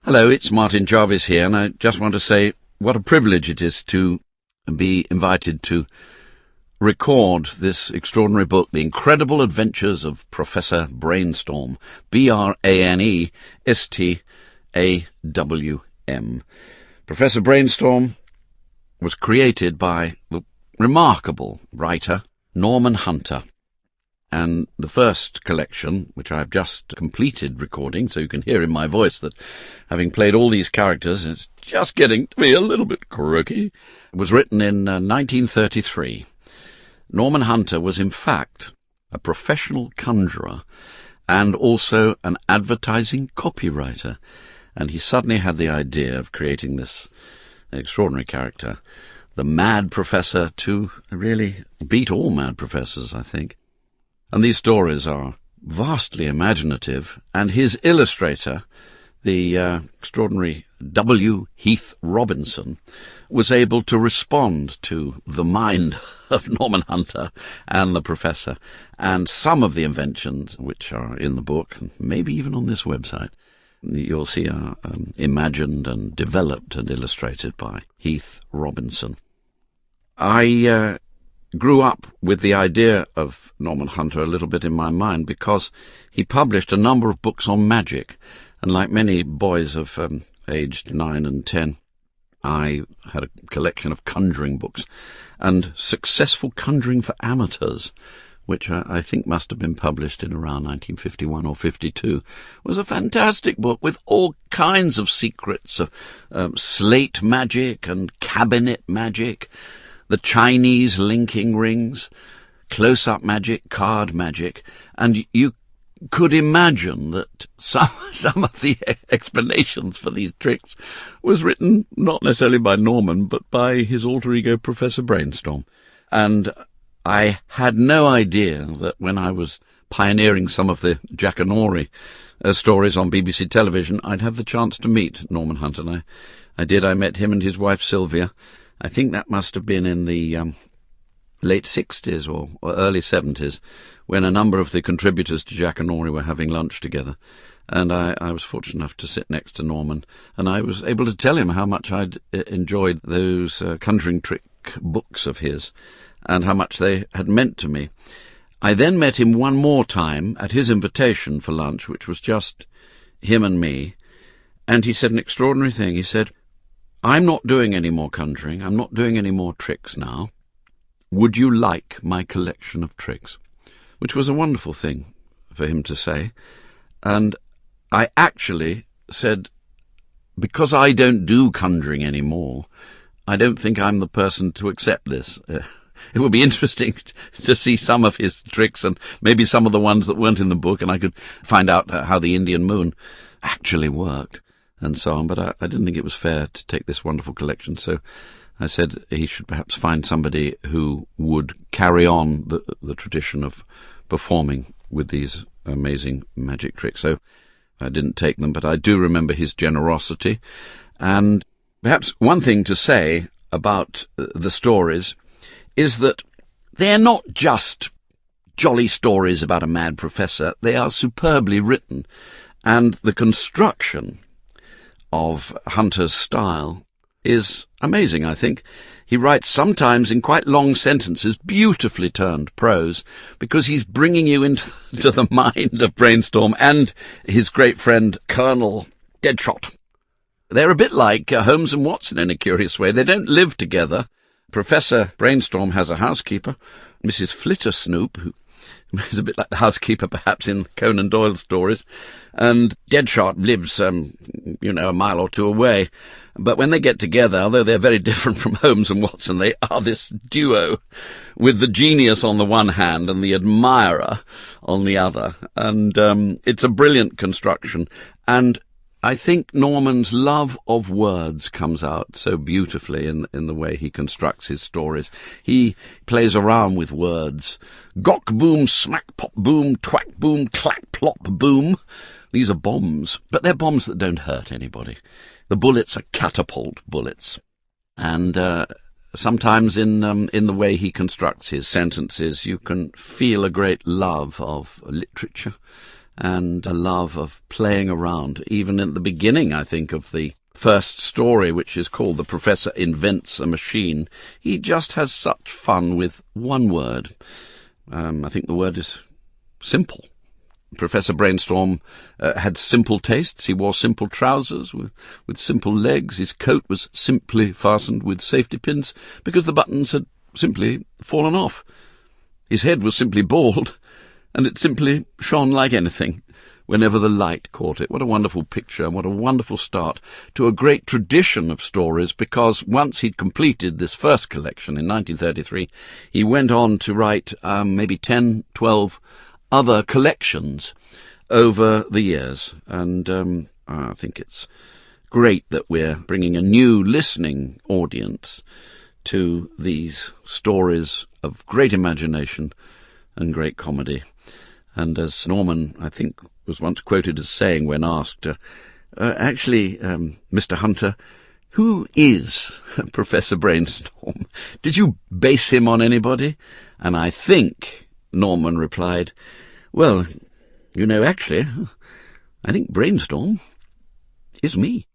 Hello, it's Martin Jarvis here, and I just want to say what a privilege it is to be invited to record this extraordinary book, The Incredible Adventures of Professor Branestawm, Branestawm. Professor Branestawm was created by the remarkable writer Norman Hunter. And the first collection, which I've just completed recording, so you can hear in my voice that having played all these characters, it's just getting to be a little bit croaky, was written in 1933. Norman Hunter was in fact a professional conjurer and also an advertising copywriter, and he suddenly had the idea of creating this extraordinary character, the mad professor, to really beat all mad professors, I think. And these stories are vastly imaginative, and his illustrator, the extraordinary W. Heath Robinson, was able to respond to the mind of Norman Hunter and the professor, and some of the inventions which are in the book, and maybe even on this website, you'll see are imagined and developed and illustrated by Heath Robinson. I grew up with the idea of Norman Hunter a little bit in my mind because he published a number of books on magic, and like many boys of aged 9 and 10, I had a collection of conjuring books, and Successful Conjuring for Amateurs, which I think must have been published in around 1951 or 52, was a fantastic book with all kinds of secrets of slate magic and cabinet magic, the Chinese linking rings, close-up magic, card magic, and you could imagine that some of the explanations for these tricks was written not necessarily by Norman, but by his alter ego, Professor Branestawm. And I had no idea that when I was pioneering some of the Jackanory stories on BBC television, I'd have the chance to meet Norman Hunter. And I did. I met him and his wife, Sylvia. I think that must have been in the late 60s or early 70s, when a number of the contributors to Jackanory were having lunch together. And I was fortunate enough to sit next to Norman, and I was able to tell him how much I'd enjoyed those conjuring trick books of his, and how much they had meant to me. I then met him one more time at his invitation for lunch, which was just him and me, and he said an extraordinary thing. He said, "I'm not doing any more conjuring. I'm not doing any more tricks now. Would you like my collection of tricks?" Which was a wonderful thing for him to say. And I actually said, because I don't do conjuring anymore, I don't think I'm the person to accept this. It would be interesting to see some of his tricks and maybe some of the ones that weren't in the book, and I could find out how the Indian moon actually worked, and so on, but I didn't think it was fair to take this wonderful collection, so I said he should perhaps find somebody who would carry on the tradition of performing with these amazing magic tricks. So I didn't take them, but I do remember his generosity. And perhaps one thing to say about the stories is that they're not just jolly stories about a mad professor. They are superbly written, and the construction of Hunter's style is amazing, I think. He writes sometimes in quite long sentences, beautifully turned prose, because he's bringing you into the mind of Branestawm and his great friend Colonel Deadshot. They're a bit like Holmes and Watson in a curious way. They don't live together. Professor Branestawm has a housekeeper, Mrs. Flittersnoop, who is a bit like the housekeeper perhaps in Conan Doyle's stories, and Deadshot lives, a mile or two away. But when they get together, although they're very different from Holmes and Watson, they are this duo with the genius on the one hand and the admirer on the other. And it's a brilliant construction. And I think Norman's love of words comes out so beautifully in the way he constructs his stories. He plays around with words. Gok boom, smack pop boom, twack boom, clack plop boom. These are bombs, but they're bombs that don't hurt anybody. The bullets are catapult bullets. And sometimes in the way he constructs his sentences, you can feel a great love of literature and a love of playing around. Even at the beginning, I think, of the first story, which is called The Professor Invents a Machine, he just has such fun with one word. I think the word is simple. Professor Branestawm had simple tastes. He wore simple trousers with simple legs. His coat was simply fastened with safety pins because the buttons had simply fallen off. His head was simply bald, and it simply shone like anything whenever the light caught it. What a wonderful picture, and what a wonderful start to a great tradition of stories, because once he'd completed this first collection in 1933, he went on to write maybe 10, 12 other collections over the years. And I think it's great that we're bringing a new listening audience to these stories of great imagination and great comedy. And as Norman, I think, was once quoted as saying when asked, actually, Mr. Hunter, who is Professor Branestawm? Did you base him on anybody? And I think Norman replied, well, actually, I think Branestawm is me.